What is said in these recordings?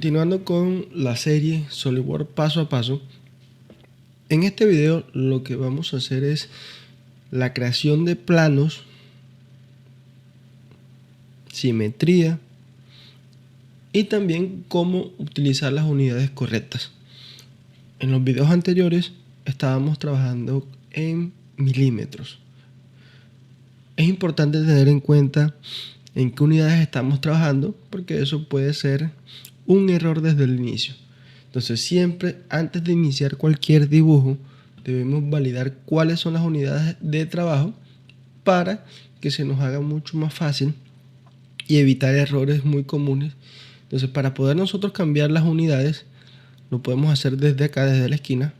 Continuando con la serie SolidWorks paso a paso, en este video lo que vamos a hacer es la creación de planos, simetría y también cómo utilizar las unidades correctas. En los videos anteriores estábamos trabajando en milímetros. Es importante tener en cuenta en qué unidades estamos trabajando, porque eso puede ser un error desde el inicio. Entonces siempre antes de iniciar cualquier dibujo debemos validar cuáles son las unidades de trabajo para que se nos haga mucho más fácil y evitar errores muy comunes. Entonces, para poder nosotros cambiar las unidades, lo podemos hacer desde acá, desde la esquina.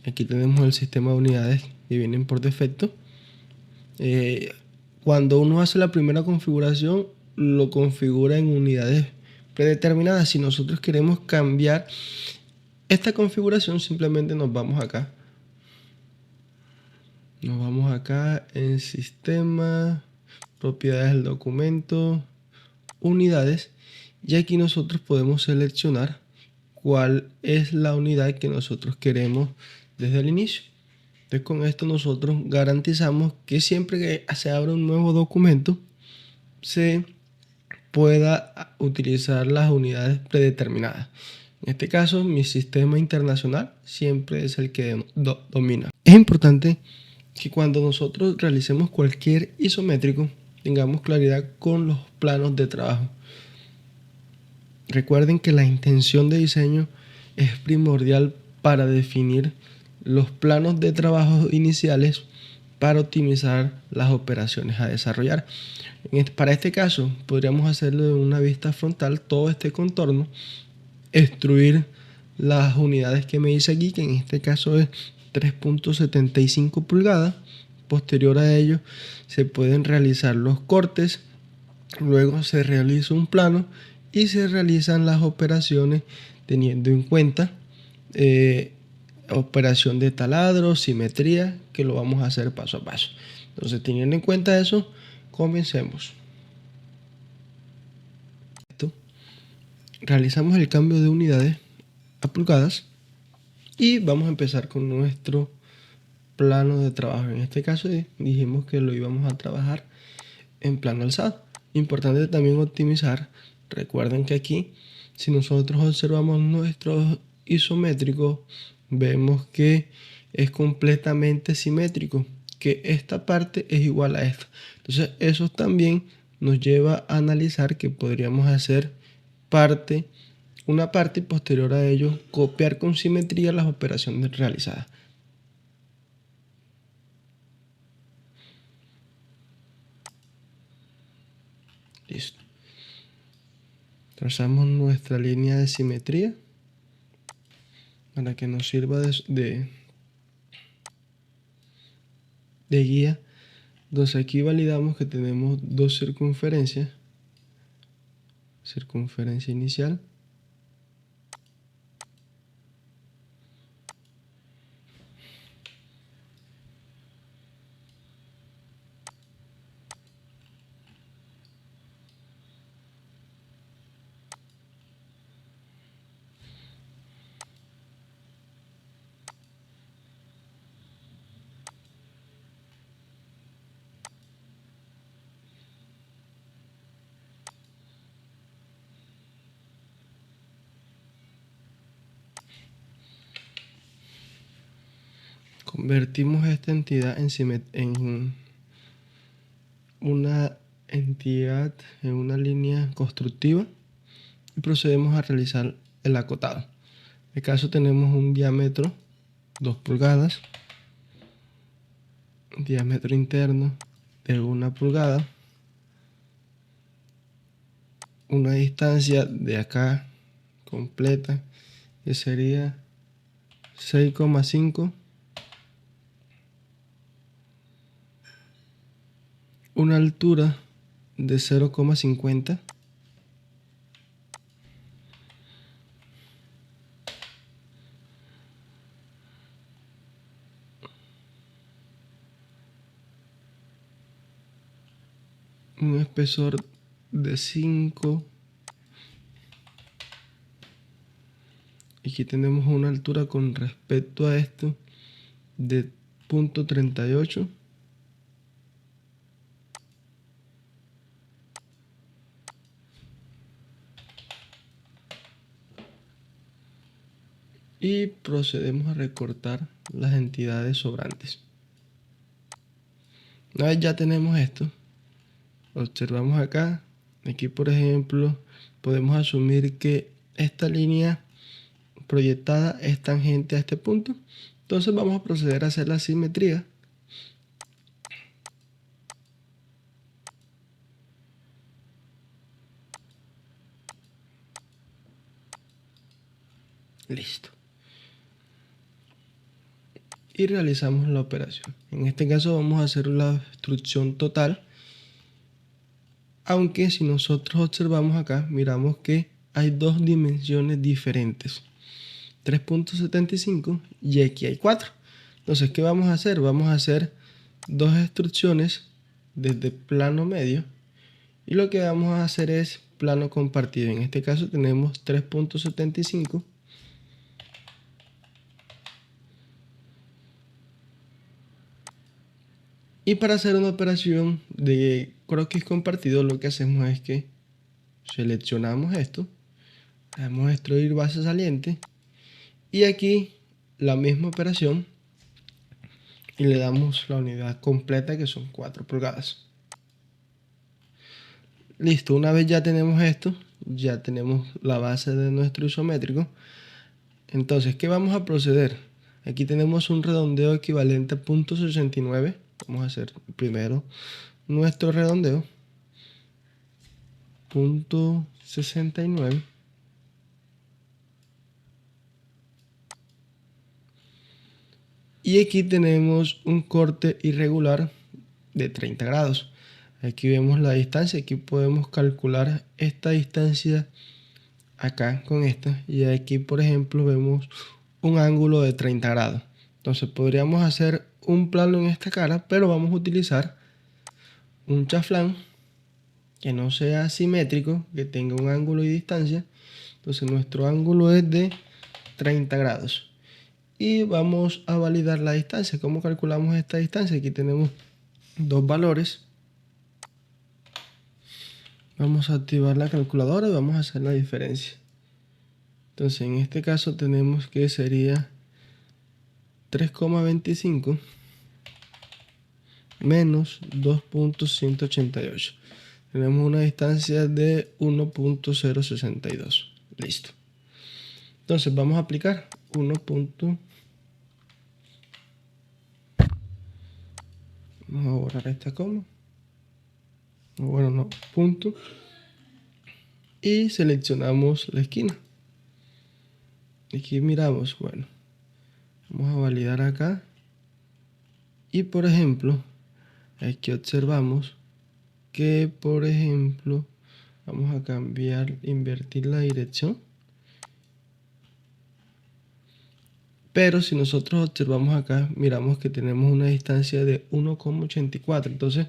Aquí tenemos el sistema de unidades que vienen por defecto. Cuando uno hace la primera configuración, lo configura en unidades predeterminadas. Si nosotros queremos cambiar esta configuración, simplemente nos vamos acá. Nos vamos acá en sistema, propiedades del documento, unidades, y aquí nosotros podemos seleccionar cuál es la unidad que nosotros queremos desde el inicio. Entonces con esto nosotros garantizamos que siempre que se abra un nuevo documento se pueda utilizar las unidades predeterminadas. En este caso mi sistema internacional siempre es el que domina. Es importante que cuando nosotros realicemos cualquier isométrico tengamos claridad con los planos de trabajo. Recuerden que la intención de diseño es primordial para definir los planos de trabajo iniciales para optimizar las operaciones a desarrollar. Para este caso podríamos hacerlo en una vista frontal, todo este contorno, extruir las unidades que me dice aquí, que en este caso es 3.75 pulgadas. Posterior a ello se pueden realizar los cortes, luego se realiza un plano y se realizan las operaciones teniendo en cuenta operación de taladro, simetría, que lo vamos a hacer paso a paso. Entonces, teniendo en cuenta eso, comencemos. Realizamos el cambio de unidades a pulgadas y vamos a empezar con nuestro plano de trabajo. En este caso dijimos que lo íbamos a trabajar en plano alzado. Importante también optimizar. Recuerden que aquí, si nosotros observamos nuestro isométrico, vemos que es completamente simétrico, que esta parte es igual a esta. Entonces eso también nos lleva a analizar que podríamos hacer una parte y posterior a ello copiar con simetría las operaciones realizadas. Listo. Trazamos nuestra línea de simetría para que nos sirva de guía. Entonces aquí validamos que tenemos dos circunferencias. Circunferencia inicial convertimos esta entidad en una entidad, en una línea constructiva y procedemos a realizar el acotado. En este caso tenemos un diámetro 2 pulgadas, diámetro interno de 1 pulgada, una distancia de acá completa que sería 6,5, una altura de 0,50, un espesor de 5 Aquí tenemos una altura con respecto a esto de 0.38. Y procedemos a recortar las entidades sobrantes. Una vez ya tenemos esto, observamos acá. Aquí, por ejemplo, podemos asumir que esta línea proyectada es tangente a este punto. Entonces vamos a proceder a hacer la simetría. Listo. Y realizamos la operación. En este caso vamos a hacer la obstrucción total. Aunque si nosotros observamos acá, miramos que hay dos dimensiones diferentes. 3.75 y aquí hay 4. Entonces, ¿qué vamos a hacer? Vamos a hacer dos extrusiones desde plano medio. Y lo que vamos a hacer es plano compartido. En este caso tenemos 3.75. Y para hacer una operación de croquis compartido, lo que hacemos es que seleccionamos esto, damos extruir base saliente y aquí la misma operación y le damos la unidad completa, que son 4 pulgadas. Listo, una vez ya tenemos esto, ya tenemos la base de nuestro isométrico. Entonces, ¿qué vamos a proceder? Aquí tenemos un redondeo equivalente a 0.69. Vamos a hacer primero nuestro redondeo. 0.69. Y aquí tenemos un corte irregular de 30 grados. Aquí vemos la distancia. Aquí podemos calcular esta distancia acá con esta. Y aquí, por ejemplo, vemos un ángulo de 30 grados. Entonces podríamos hacer un plano en esta cara, pero vamos a utilizar un chaflán que no sea simétrico, que tenga un ángulo y distancia. Entonces nuestro ángulo es de 30 grados. Y vamos a validar la distancia. ¿Cómo calculamos esta distancia? Aquí tenemos dos valores. Vamos a activar la calculadora y vamos a hacer la diferencia. Entonces en este caso tenemos que sería 3,25 menos 2.188. Tenemos una distancia de 1.062. Listo. Entonces vamos a aplicar 1. Vamos a borrar esta coma. Bueno, no, punto. Y seleccionamos la esquina. Aquí miramos, bueno, vamos a validar acá. Y por ejemplo, aquí observamos que, por ejemplo, vamos a invertir la dirección. Pero si nosotros observamos acá, miramos que tenemos una distancia de 1,84. Entonces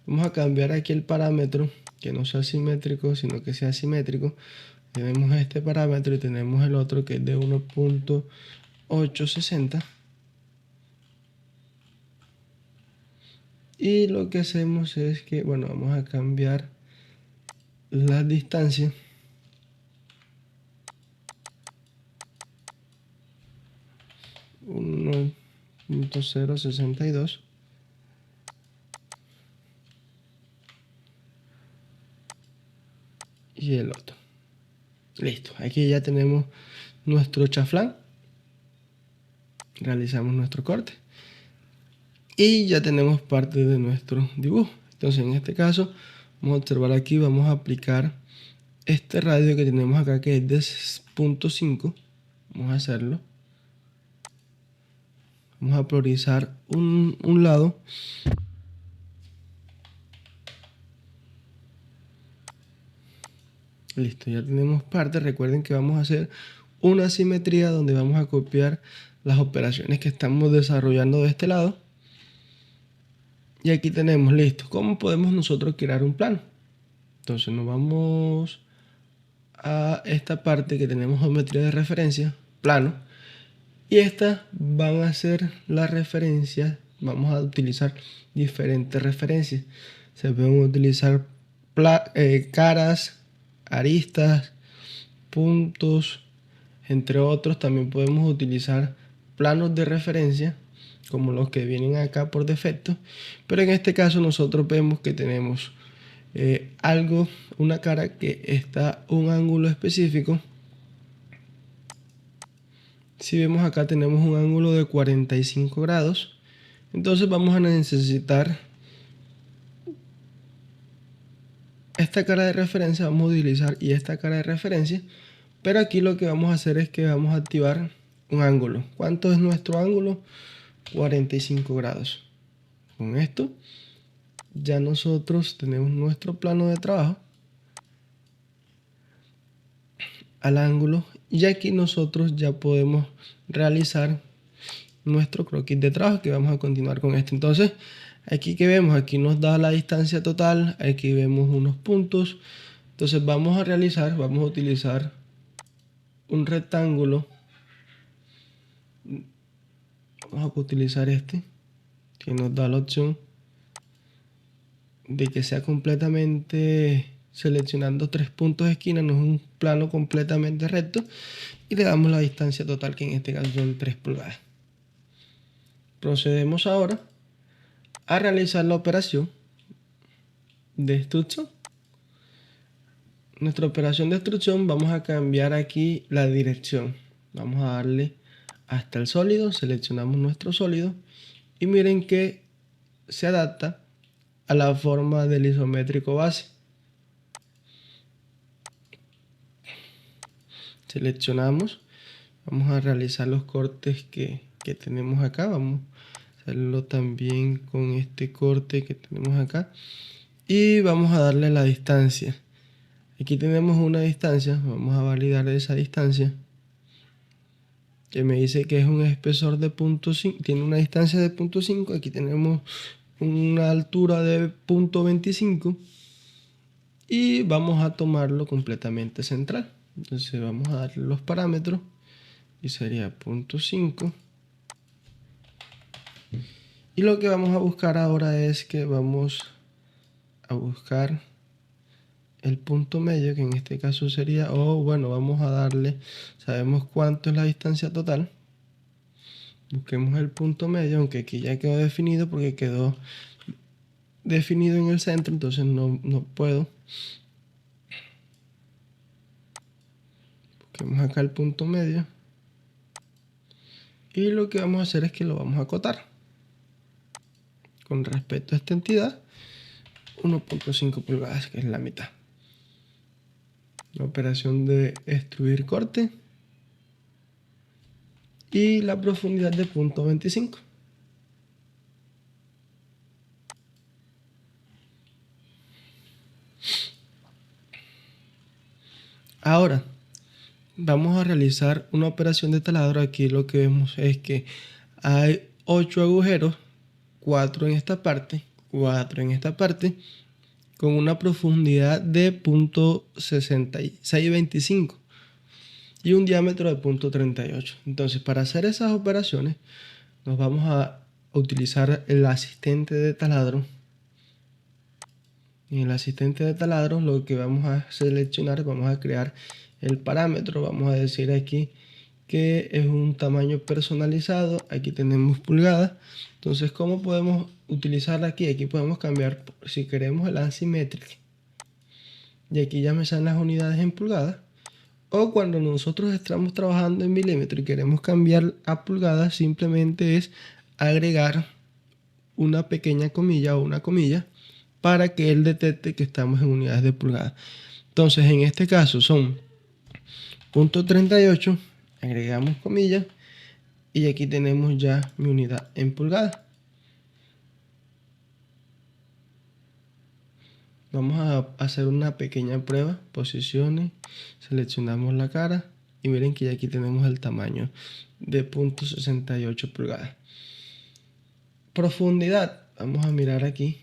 vamos a cambiar aquí el parámetro, que no sea simétrico, sino que sea simétrico. Tenemos este parámetro y tenemos el otro que es de 1.860. Y lo que hacemos es que, bueno, vamos a cambiar la distancia. .062 y el otro. Listo, aquí ya tenemos nuestro chaflán. Realizamos nuestro corte y ya tenemos parte de nuestro dibujo. Entonces en este caso vamos a observar aquí, vamos a aplicar este radio que tenemos acá, que es de 0.5. Vamos a hacerlo. Vamos a priorizar un lado. Listo, ya tenemos parte. Recuerden que vamos a hacer una simetría donde vamos a copiar las operaciones que estamos desarrollando de este lado. Y aquí tenemos listo. ¿Cómo podemos nosotros crear un plano? Entonces nos vamos a esta parte que tenemos geometría de referencia. plano. Y estas van a ser las referencias. Vamos a utilizar diferentes referencias. Se pueden utilizar caras, aristas, puntos, entre otros. También podemos utilizar planos de referencia, como los que vienen acá por defecto. Pero en este caso nosotros vemos que tenemos una cara que está a un ángulo específico. Si vemos acá tenemos un ángulo de 45 grados. Entonces vamos a necesitar esta cara de referencia, vamos a utilizar y esta cara de referencia. Pero aquí lo que vamos a hacer es que vamos a activar un ángulo. ¿Cuánto es nuestro ángulo? 45 grados. Con esto ya nosotros tenemos nuestro plano de trabajo al ángulo, y aquí nosotros ya podemos realizar nuestro croquis de trabajo, que vamos a continuar con esto. Entonces aquí que vemos, aquí nos da la distancia total, aquí vemos unos puntos. Entonces vamos a utilizar un rectángulo. Vamos a utilizar este, que nos da la opción de que sea completamente seleccionando 3 puntos de esquina, no es un plano completamente recto, y le damos la distancia total, que en este caso son 3 pulgadas. Procedemos ahora a realizar la operación de extrusión. Nuestra operación de extrusión, vamos a cambiar aquí la dirección. Vamos a darle hasta el sólido, seleccionamos nuestro sólido y miren que se adapta a la forma del isométrico base. Seleccionamos, vamos a realizar los cortes que tenemos acá. Vamos a hacerlo también con este corte que tenemos acá y vamos a darle la distancia. Aquí tenemos una distancia, vamos a validar esa distancia, que me dice que es un espesor de 0.5, tiene una distancia de 0.5. Aquí tenemos una altura de 0.25 y vamos a tomarlo completamente central. Entonces vamos a darle los parámetros y sería 0.5. Y lo que vamos a buscar ahora es que vamos a buscar el punto medio, que en este caso sería, vamos a darle, sabemos cuánto es la distancia total. Busquemos el punto medio, aunque aquí ya quedó definido porque quedó definido en el centro, entonces no puedo. Busquemos acá el punto medio y lo que vamos a hacer es que lo vamos a acotar con respecto a esta entidad 1.5 pulgadas, que es la mitad. La operación de extruir corte y la profundidad de 0.25. Ahora vamos a realizar una operación de taladro. Aquí lo que vemos es que hay 8 agujeros, 4 en esta parte, 4 en esta parte, con una profundidad de 0.6625 y un diámetro de 0.38. Entonces, para hacer esas operaciones nos vamos a utilizar el asistente de taladro. En el asistente de taladro lo que vamos a seleccionar, vamos a crear el parámetro. Vamos a decir aquí que es un tamaño personalizado. Aquí tenemos pulgadas. Entonces, ¿cómo podemos utilizarla aquí? Aquí podemos cambiar, si queremos, el Asymmetric, y aquí ya me salen las unidades en pulgadas. O cuando nosotros estamos trabajando en milímetros y queremos cambiar a pulgadas, simplemente es agregar una pequeña comilla o una comilla para que él detecte que estamos en unidades de pulgadas. Entonces, en este caso son 0.38, agregamos comillas y aquí tenemos ya mi unidad en pulgadas. Vamos a hacer una pequeña prueba, posiciones, seleccionamos la cara y miren que ya aquí tenemos el tamaño de 0.68 pulgadas. Profundidad, vamos a mirar aquí,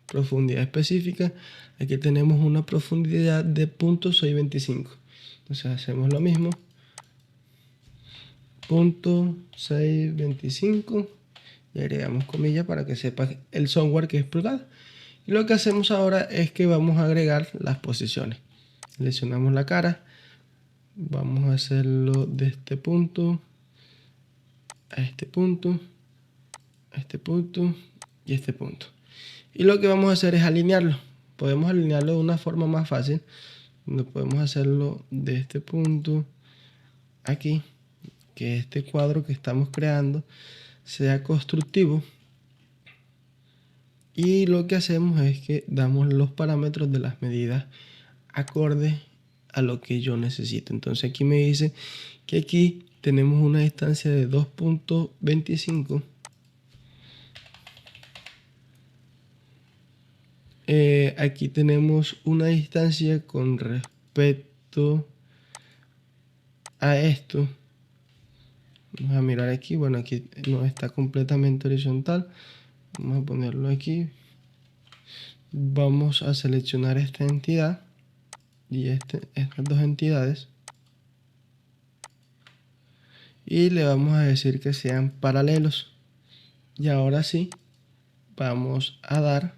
profundidad específica. Aquí tenemos una profundidad de 0.625. Entonces hacemos lo mismo, punto 625 y agregamos comillas para que sepa el software que es pulgada. Y lo que hacemos ahora es que vamos a agregar las posiciones. Seleccionamos la cara, vamos a hacerlo de este punto a este punto, a este punto y a este punto. Y lo que vamos a hacer es alinearlo. Podemos alinearlo de una forma más fácil. Podemos hacerlo de este punto aquí, que este cuadro que estamos creando sea constructivo. Y lo que hacemos es que damos los parámetros de las medidas acorde a lo que yo necesito. Entonces aquí me dice que aquí tenemos una distancia de 2.25. Aquí tenemos una distancia con respecto a esto. Vamos a mirar aquí. Bueno, aquí no está completamente horizontal. Vamos a ponerlo aquí. Vamos a seleccionar esta entidad y estas dos entidades. Y le vamos a decir que sean paralelos. Y ahora sí, vamos a dar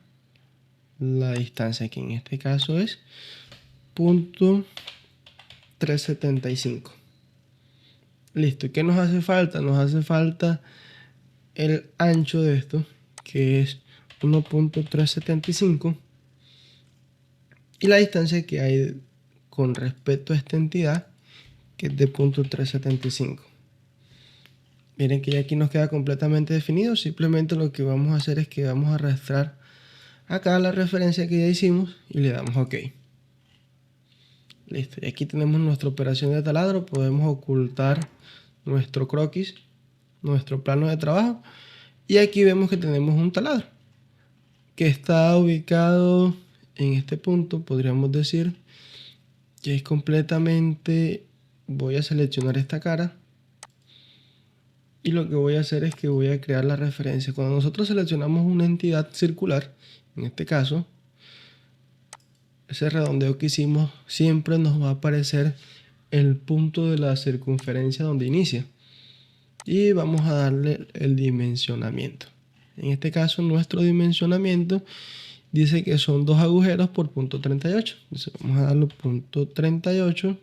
la distancia, que en este caso es .375. Listo. ¿Qué nos hace falta? Nos hace falta el ancho de esto, que es 1.375, y la distancia que hay con respecto a esta entidad, que es de .375. Miren que ya aquí nos queda completamente definido. Simplemente lo que vamos a hacer es que vamos a arrastrar acá la referencia que ya hicimos y le damos OK. Listo. Y aquí tenemos nuestra operación de taladro. Podemos ocultar nuestro croquis, nuestro plano de trabajo. Y aquí vemos que tenemos un taladro que está ubicado en este punto. Podríamos decir que es completamente... Voy a seleccionar esta cara. Y lo que voy a hacer es que voy a crear la referencia. Cuando nosotros seleccionamos una entidad circular, en este caso, ese redondeo que hicimos, siempre nos va a aparecer el punto de la circunferencia donde inicia. Y vamos a darle el dimensionamiento. En este caso, nuestro dimensionamiento dice que son 2 agujeros por .38. Entonces vamos a darle .38.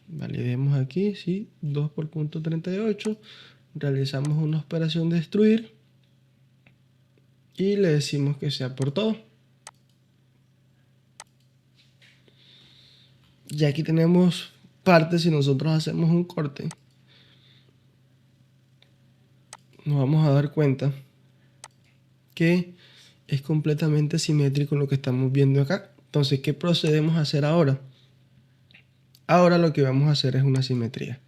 Validemos aquí, sí, 2 por .38. Realizamos una operación de extruir y le decimos que sea por todo. Y aquí tenemos partes. Si nosotros hacemos un corte, nos vamos a dar cuenta que es completamente simétrico lo que estamos viendo acá. Entonces, ¿qué procedemos a hacer ahora? Ahora lo que vamos a hacer es una simetría.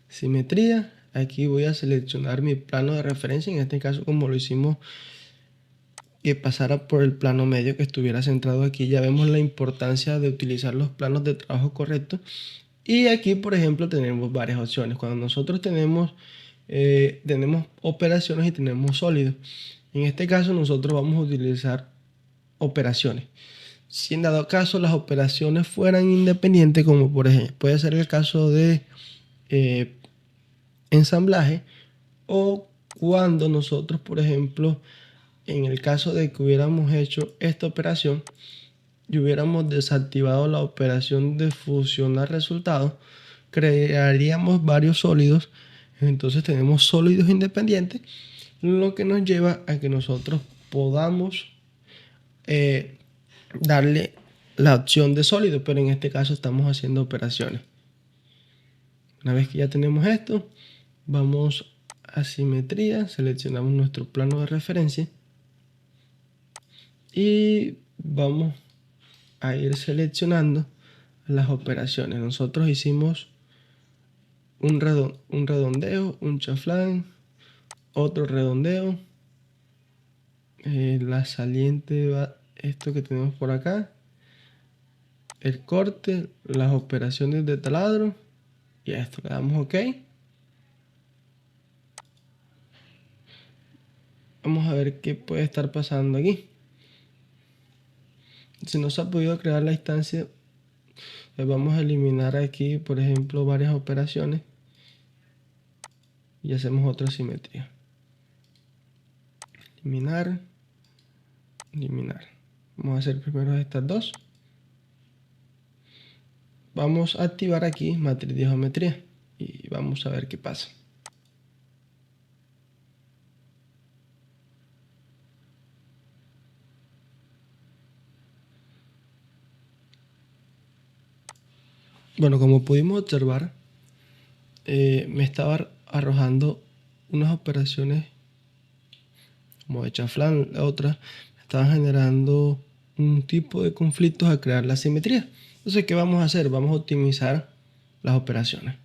Simetría, aquí voy a seleccionar mi plano de referencia, en este caso como lo hicimos, que pasara por el plano medio, que estuviera centrado aquí. Ya vemos la importancia de utilizar los planos de trabajo correctos. Y aquí, por ejemplo, tenemos varias opciones. Cuando nosotros tenemos operaciones y tenemos sólidos. En este caso nosotros vamos a utilizar operaciones. Si en dado caso las operaciones fueran independientes, como por ejemplo puede ser el caso de ensamblaje, o cuando nosotros, por ejemplo, en el caso de que hubiéramos hecho esta operación y hubiéramos desactivado la operación de fusionar resultados, crearíamos varios sólidos. Entonces tenemos sólidos independientes, lo que nos lleva a que nosotros podamos darle la opción de sólido, pero en este caso estamos haciendo operaciones. Una vez que ya tenemos esto, vamos a simetría, seleccionamos nuestro plano de referencia y vamos a ir seleccionando las operaciones. Nosotros hicimos un redondeo, un chaflán, otro redondeo, la saliente va esto que tenemos por acá, el corte, las operaciones de taladro, y a esto le damos OK. Vamos a ver qué puede estar pasando aquí. Si no se ha podido crear la instancia Vamos a eliminar aquí, por ejemplo, varias operaciones y hacemos otra simetría. Eliminar, eliminar. Vamos a hacer primero estas dos. Vamos a activar aquí matriz de geometría y vamos a ver qué pasa. Bueno, como pudimos observar, me estaba arrojando unas operaciones como de chaflán, la otra, estaban generando un tipo de conflictos a crear la simetría. Entonces, ¿qué vamos a hacer? Vamos a optimizar las operaciones.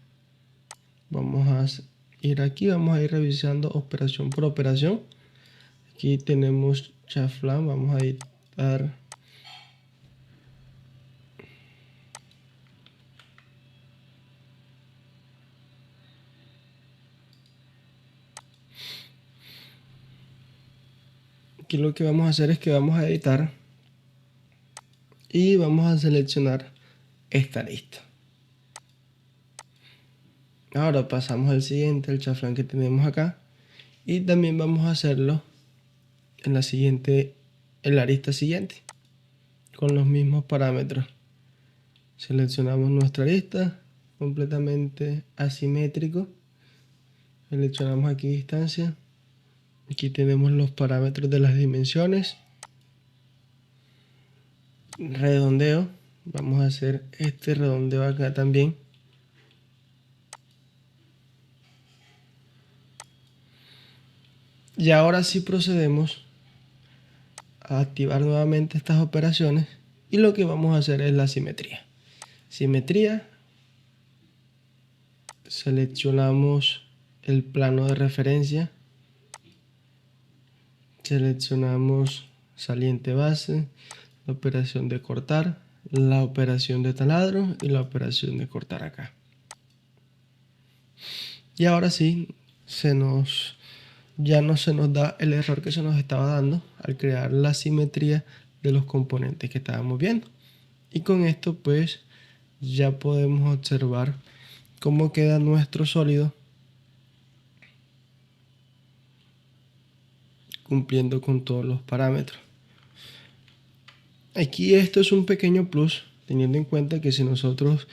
Vamos a ir aquí, vamos a ir revisando operación por operación. Aquí tenemos chaflán, vamos a editar. Aquí lo que vamos a hacer es que vamos a editar y vamos a seleccionar esta lista. Ahora pasamos al siguiente, el chaflán que tenemos acá, y también vamos a hacerlo en la lista siguiente con los mismos parámetros. Seleccionamos nuestra lista completamente asimétrico, seleccionamos aquí distancia, aquí tenemos los parámetros de las dimensiones, redondeo, vamos a hacer este redondeo acá también. Y ahora sí procedemos a activar nuevamente estas operaciones y lo que vamos a hacer es la simetría. Simetría, seleccionamos el plano de referencia, seleccionamos saliente base, la operación de cortar, la operación de taladro y la operación de cortar acá. Y ahora sí, ya no se nos da el error que se nos estaba dando al crear la simetría de los componentes que estábamos viendo. Y con esto pues ya podemos observar cómo queda nuestro sólido cumpliendo con todos los parámetros. Aquí esto es un pequeño plus, teniendo en cuenta que si nosotros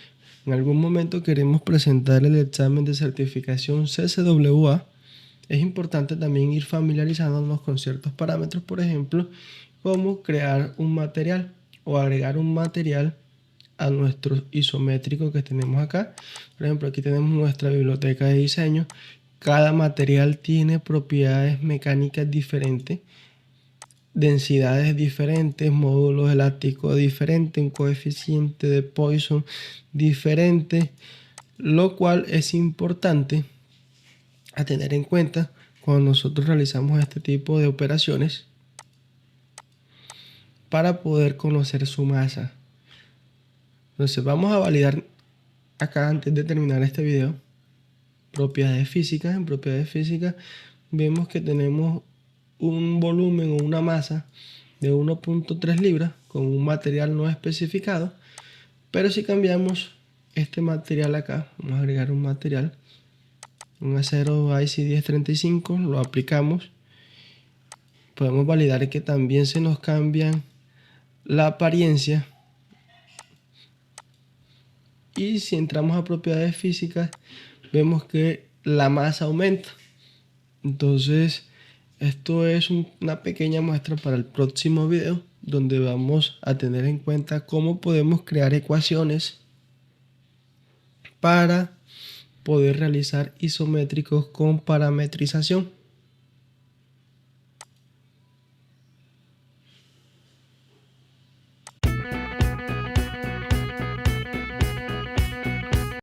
en algún momento queremos presentar el examen de certificación CCWA, es importante también ir familiarizándonos con ciertos parámetros, por ejemplo, como crear un material o agregar un material a nuestro isométrico que tenemos acá. Por ejemplo, aquí tenemos nuestra biblioteca de diseño. Cada material tiene propiedades mecánicas diferentes, densidades diferentes, módulos elásticos diferentes, un coeficiente de Poisson diferente, lo cual es importante a tener en cuenta cuando nosotros realizamos este tipo de operaciones para poder conocer su masa. Entonces vamos a validar acá antes de terminar este video propiedades físicas. En propiedades físicas vemos que tenemos un volumen o una masa de 1.3 libras con un material no especificado, pero si cambiamos este material acá, vamos a agregar un material, un acero IC 1035, lo aplicamos, podemos validar que también se nos cambian la apariencia, y si entramos a propiedades físicas vemos que la masa aumenta. Entonces esto es una pequeña muestra para el próximo video, donde vamos a tener en cuenta cómo podemos crear ecuaciones para poder realizar isométricos con parametrización.